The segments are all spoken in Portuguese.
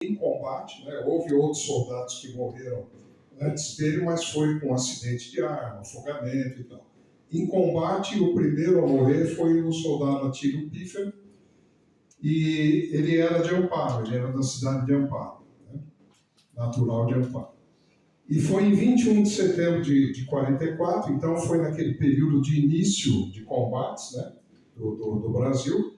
em combate, né? Houve outros soldados que morreram antes dele, mas foi com acidente de arma, afogamento e tal. Em combate, o primeiro a morrer foi o soldado Atílio Pífero, e ele era de Amparo, ele era da cidade de Amparo, né? Natural de Amparo. E foi em 21 de setembro de 44, então foi naquele período de início de combates, né, do Brasil,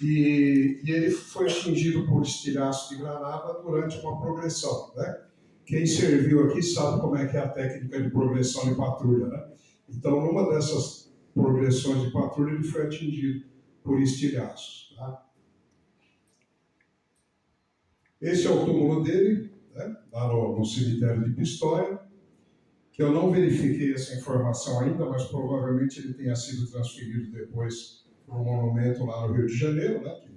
e ele foi atingido por estilhaço de granada durante uma progressão, né? Quem serviu aqui sabe como é que é a técnica de progressão de patrulha, né? Então, numa dessas progressões de patrulha, ele foi atingido por estilhaços. Tá? Esse é o túmulo dele, né? Lá no cemitério de Pistoia, que eu não verifiquei essa informação ainda, mas provavelmente ele tenha sido transferido depois para um monumento lá no Rio de Janeiro, né? Que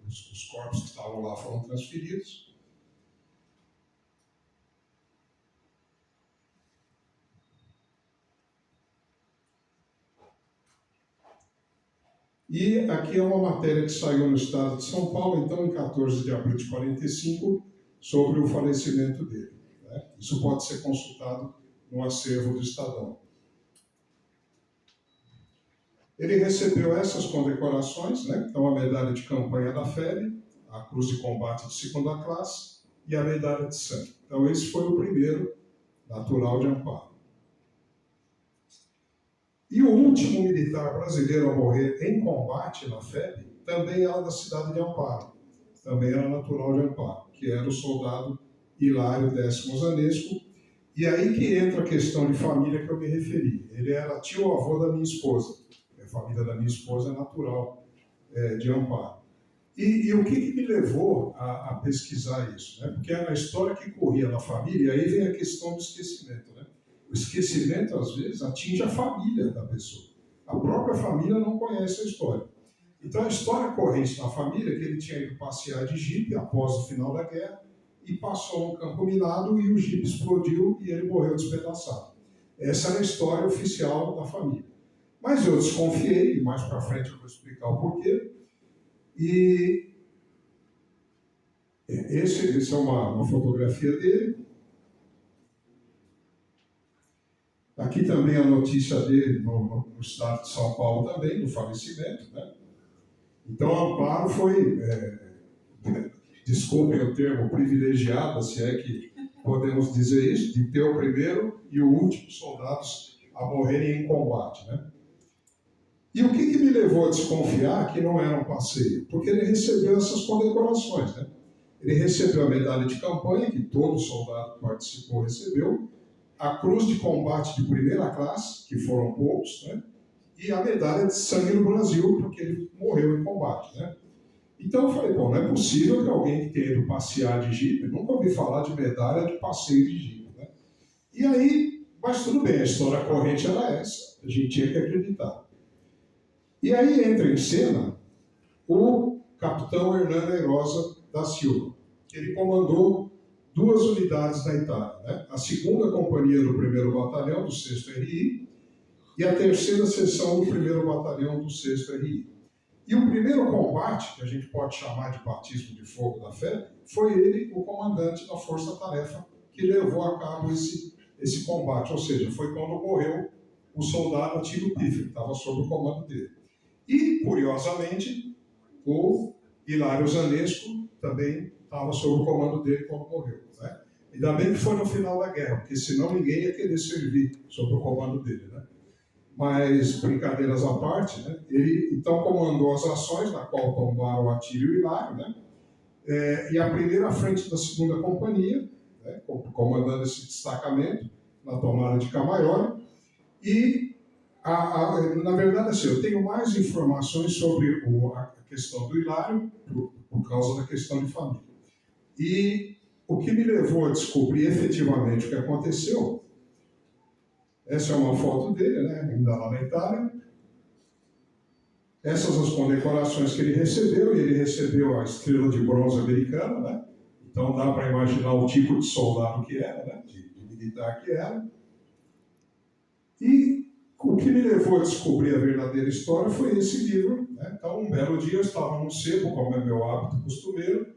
os corpos que estavam lá foram transferidos. E aqui é uma matéria que saiu no estado de São Paulo, então, em 14 de abril de 45, sobre o falecimento dele. Né? Isso pode ser consultado no acervo do Estadão. Ele recebeu essas condecorações, né? Então, a medalha de campanha da FEB, a Cruz de Combate de segunda classe e a medalha de sangue. Então, esse foi o primeiro natural de Amparo. E o último militar brasileiro a morrer em combate na FEB também era da cidade de Amparo, também era natural de Amparo, que era o soldado Hilário Décimo Zanesco. E aí que entra a questão de família que eu me referi. Ele era tio-avô da minha esposa. A família da minha esposa é natural de Amparo. E o que me levou a pesquisar isso? Né? Porque a história que corria na família, aí vem a questão do esquecimento. Né? O esquecimento, às vezes, atinge a família da pessoa. A própria família não conhece a história. Então, a história corrente na família é que ele tinha ido passear de jipe após o final da guerra e passou um campo minado e o jipe explodiu e ele morreu despedaçado. Essa era a história oficial da família. Mas eu desconfiei, e mais para frente eu vou explicar o porquê. E esse é uma fotografia dele. Aqui também a notícia dele no estado de São Paulo também, do falecimento. Né? Então, Amparo foi, desculpem o termo, privilegiada, se é que podemos dizer isso, de ter o primeiro e o último soldados a morrerem em combate. Né? E o que me levou a desconfiar que não era um passeio? Porque ele recebeu essas condecorações. Né? Ele recebeu a medalha de campanha, que todo soldado que participou recebeu, a cruz de combate de primeira classe, que foram poucos, né? E a medalha de sangue no Brasil, porque ele morreu em combate. Né? Então eu falei, bom, não é possível que alguém que tenha ido passear de jipe, nunca ouvi falar de medalha de passeio de jipe. Né? E aí, mas tudo bem, a história corrente era essa, a gente tinha que acreditar. E aí entra em cena o capitão Hernando Airosa da Silva, que ele comandou 2 unidades na Itália, né? A 2ª Companhia do 1º Batalhão do 6º RI e a 3ª Seção do 1º Batalhão do 6º RI. E o primeiro combate, que a gente pode chamar de batismo de fogo da fé, foi ele, o comandante da Força-Tarefa, que levou a cabo esse combate, ou seja, foi quando morreu o soldado Atílio Pífero, que estava sob o comando dele. E, curiosamente, o Hilário Zanesco também estava sob o comando dele quando morreu. Né? Ainda bem que foi no final da guerra, porque senão ninguém ia querer servir sob o comando dele. Né? Mas, brincadeiras à parte, né? Ele então comandou as ações na qual tombaram Atílio e Hilário, né? E a primeira frente da 2ª Companhia, né? Comandando esse destacamento na tomada de Camaiore. E, na verdade, assim, eu tenho mais informações sobre a questão do Hilário por causa da questão de família. E o que me levou a descobrir efetivamente o que aconteceu, essa é uma foto dele, né, ainda lá na Itália. Essas as condecorações que ele recebeu, e ele recebeu a estrela de bronze americana, né? Então dá para imaginar o tipo de soldado que era, né? de militar que era. E o que me levou a descobrir a verdadeira história foi esse livro. Né? Então, um belo dia eu estava num sebo, como é meu hábito costumeiro,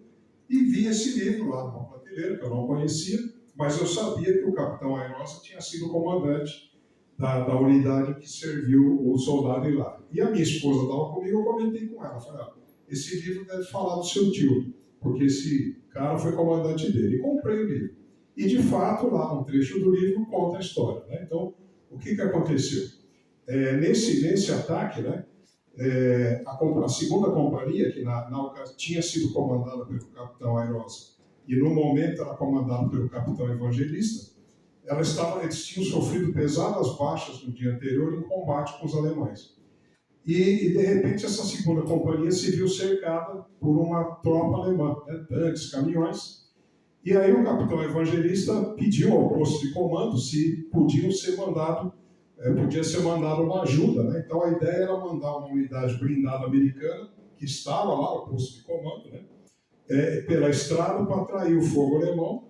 e vi esse livro lá numa prateleira, que eu não conhecia, mas eu sabia que o capitão Airosa tinha sido comandante da unidade que serviu o soldado Hilário. E a minha esposa estava comigo, eu comentei com ela, falei, esse livro deve falar do seu tio, porque esse cara foi comandante dele. E comprei o livro. E, de fato, lá um trecho do livro conta a história. Né? Então, o que aconteceu? Nesse ataque, né, a segunda companhia, que na ocasião tinha sido comandada pelo capitão Airosa, e no momento era comandada pelo capitão Evangelista, eles tinham sofrido pesadas baixas no dia anterior em combate com os alemães. E de repente, essa segunda companhia se viu cercada por uma tropa alemã, né, tanques, caminhões. E aí o capitão Evangelista pediu ao posto de comando se podia ser mandado uma ajuda. Né? Então a ideia era mandar uma unidade blindada americana, que estava lá, o posto de comando, né, pela estrada para atrair o fogo alemão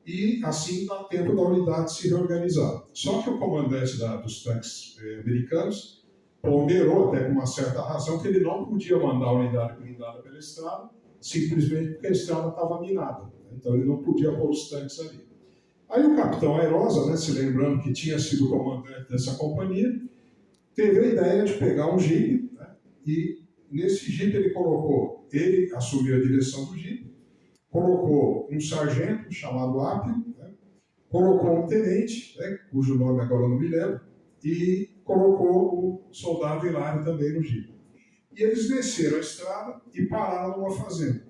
e assim dar tempo da unidade se reorganizar. Só que o comandante dos tanques americanos ponderou, até com uma certa razão, que ele não podia mandar a unidade blindada pela estrada, simplesmente porque a estrada estava minada. Então ele não podia pôr os tanques ali. Aí o capitão Airosa, né, se lembrando que tinha sido comandante dessa companhia, teve a ideia de pegar um jipe, né, e nesse jipe ele assumiu a direção do jipe, colocou um sargento chamado Apio, né, colocou um tenente, né, cujo nome agora eu não me lembro, e colocou o soldado Hilário também no jipe. E eles desceram a estrada e pararam numa fazenda.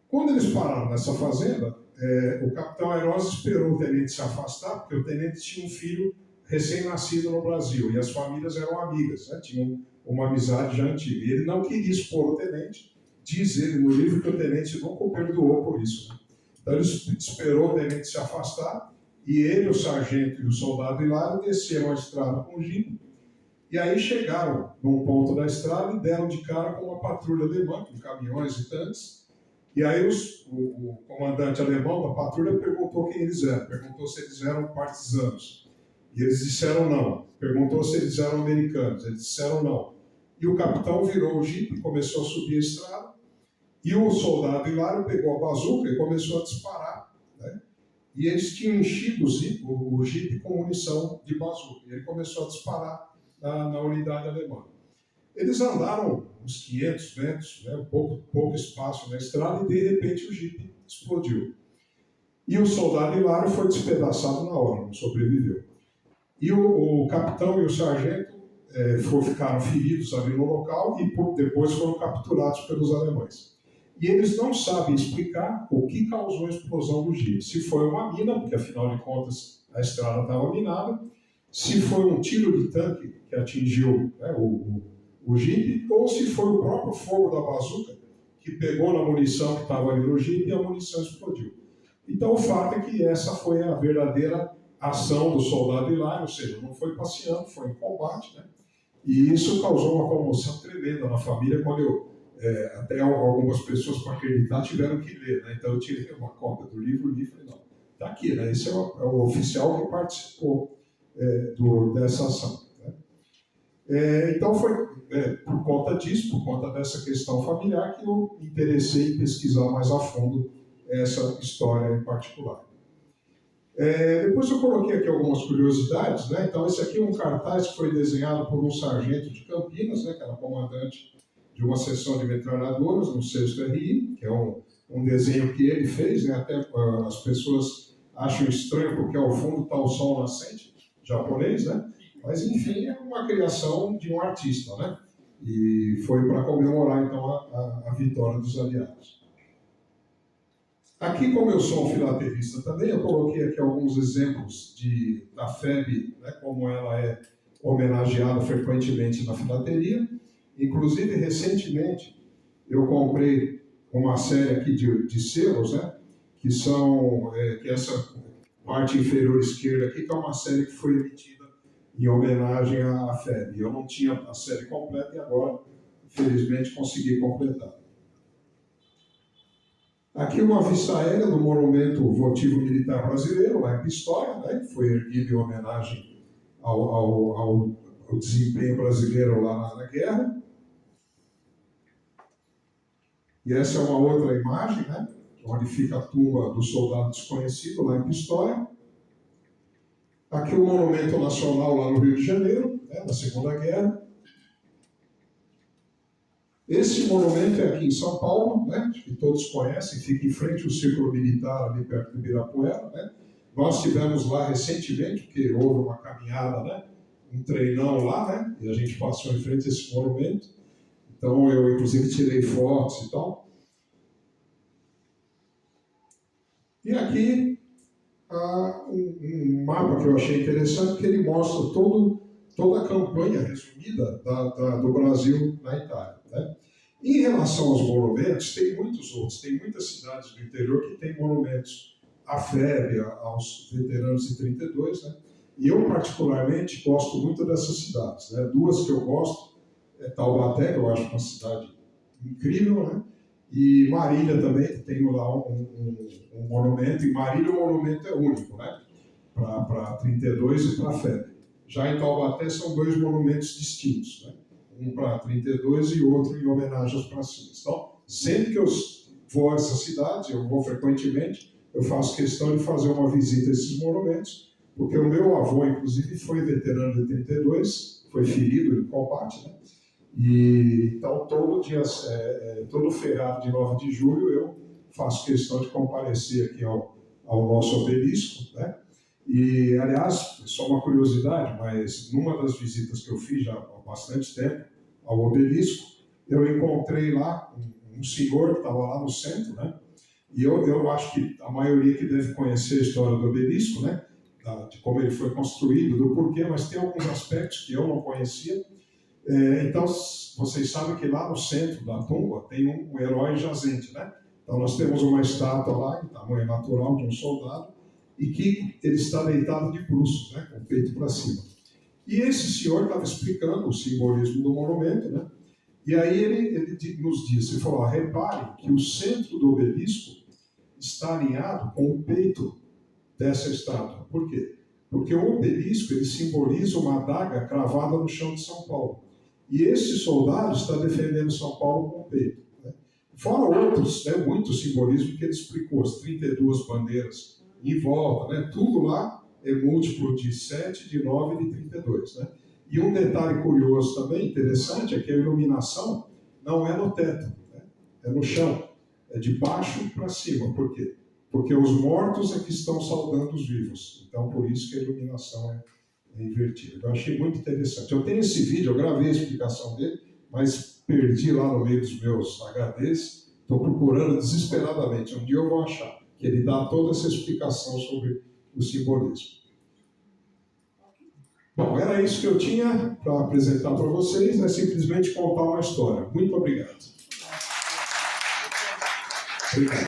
Quando eles pararam nessa fazenda, o capitão Airosa esperou o tenente se afastar, porque o tenente tinha um filho recém-nascido no Brasil, e as famílias eram amigas, né? Tinham uma amizade já antiga. E ele não queria expor o tenente, diz ele no livro que o tenente nunca o perdoou por isso. Né? Então ele esperou o tenente se afastar, e ele, o sargento e o soldado Hilário desceram a estrada com o jipe, e aí chegaram num ponto da estrada e deram de cara com uma patrulha alemã, com caminhões e tanques. E aí o comandante alemão da patrulha perguntou quem eles eram, perguntou se eles eram partisanos. E eles disseram não. Perguntou se eles eram americanos, eles disseram não. E o capitão virou o jipe, começou a subir a estrada, e o soldado Hilário pegou a bazuca e começou a disparar. Né? E eles tinham enchido o jipe com munição de bazuca. E ele começou a disparar na unidade alemã. Eles andaram uns 500 metros, né, pouco espaço na estrada, e de repente o jipe explodiu. E o soldado Hilário foi despedaçado na hora, não sobreviveu. E o capitão e o sargento ficaram feridos ali no local e depois foram capturados pelos alemães. E eles não sabem explicar o que causou a explosão do jipe. Se foi uma mina, porque afinal de contas a estrada estava minada, se foi um tiro de tanque que atingiu, né, o jipe, ou se foi o próprio fogo da bazuca que pegou na munição que estava ali no jipe e a munição explodiu. Então o fato é que essa foi a verdadeira ação do soldado Hilário, ou seja, não foi passeando, foi em combate, né? E isso causou uma comoção tremenda na família, quando até algumas pessoas, para acreditar, tiveram que ler, né? Então eu tirei uma cópia do livro e falei, não, está aqui, né? Esse é o oficial que participou dessa ação. Né? Então foi por conta disso, por conta dessa questão familiar, que eu me interessei em pesquisar mais a fundo essa história em particular. Depois eu coloquei aqui algumas curiosidades, né? Então esse aqui é um cartaz que foi desenhado por um sargento de Campinas, né? Que era comandante de uma seção de metralhadoras no 6º RI, que é um desenho que ele fez, né? Até as pessoas acham estranho porque ao fundo está o sol nascente japonês, né? Mas enfim, é uma criação de um artista, né? E foi para comemorar então a vitória dos aliados. Aqui, como eu sou um filatelista também, eu coloquei aqui alguns exemplos da FEB, né, como ela é homenageada frequentemente na filateria. Inclusive, recentemente, eu comprei uma série aqui de selos, né, que essa parte inferior esquerda aqui, que é uma série que foi emitida em homenagem à FEB. Eu não tinha a série completa e agora, felizmente, consegui completar. Aqui uma vista aérea do Monumento Votivo Militar Brasileiro, lá em Pistoia, né, que foi erguido em homenagem ao desempenho brasileiro lá na guerra. E essa é uma outra imagem, né, onde fica a tumba do soldado desconhecido, lá em Pistoia. Aqui o Monumento Nacional, lá no Rio de Janeiro, né, na Segunda Guerra. Esse monumento é aqui em São Paulo, né, que todos conhecem, fica em frente ao Círculo Militar, ali perto de Ibirapuera. Né. Nós estivemos lá recentemente, porque houve uma caminhada, né, um treinão lá, né, e a gente passou em frente a esse monumento. Então eu, inclusive, tirei fotos e tal. E aqui um mapa que eu achei interessante, que ele mostra toda a campanha resumida do Brasil na Itália. Né? Em relação aos monumentos, tem muitos outros, tem muitas cidades do interior que têm monumentos à FEB, aos veteranos de 32, né? E eu particularmente gosto muito dessas cidades. Né? Duas que eu gosto é Taubaté, que eu acho uma cidade incrível, né? E Marília também, que tem lá um monumento, e Marília o monumento é único, né? Para 32 e para a FEB. Já em Taubaté são dois monumentos distintos, né? Um para 32 e outro em homenagem aos pracinhas. Então, sempre que eu vou a essas cidades, eu vou frequentemente, eu faço questão de fazer uma visita a esses monumentos, porque o meu avô, inclusive, foi veterano de 32, foi ferido em combate, né? E então todo feriado de 9 de julho eu faço questão de comparecer aqui ao nosso obelisco, né? E aliás, só uma curiosidade, mas numa das visitas que eu fiz já há bastante tempo ao obelisco, eu encontrei lá um senhor que estava lá no centro, né? E eu acho que a maioria que deve conhecer a história do obelisco, né? De como ele foi construído, do porquê, mas tem alguns aspectos que eu não conhecia. Então, vocês sabem que lá no centro da tumba tem um herói jazente, né? Então, nós temos uma estátua lá, em tamanho natural, de um soldado, e que ele está deitado de bruços, né? Com o peito para cima. E esse senhor estava explicando o simbolismo do monumento, né? E aí ele nos disse, ele falou, reparem que o centro do obelisco está alinhado com o peito dessa estátua. Por quê? Porque o obelisco ele simboliza uma adaga cravada no chão de São Paulo. E esse soldado está defendendo São Paulo com o peito. Né? Fora outros, né, muito simbolismo que ele explicou, as 32 bandeiras em volta, né? Tudo lá é múltiplo de 7, de 9 e de 32. Né? E um detalhe curioso também, interessante, é que a iluminação não é no teto, né? É no chão, é de baixo para cima. Por quê? Porque os mortos é que estão saudando os vivos. Então, por isso que a iluminação é invertida. Eu achei muito interessante. Eu tenho esse vídeo, eu gravei a explicação dele, mas perdi lá no meio dos meus HDs. Estou procurando desesperadamente. Um dia eu vou achar, que ele dá toda essa explicação sobre o simbolismo. Bom, era isso que eu tinha para apresentar para vocês, é simplesmente contar uma história. Muito obrigado. Obrigado.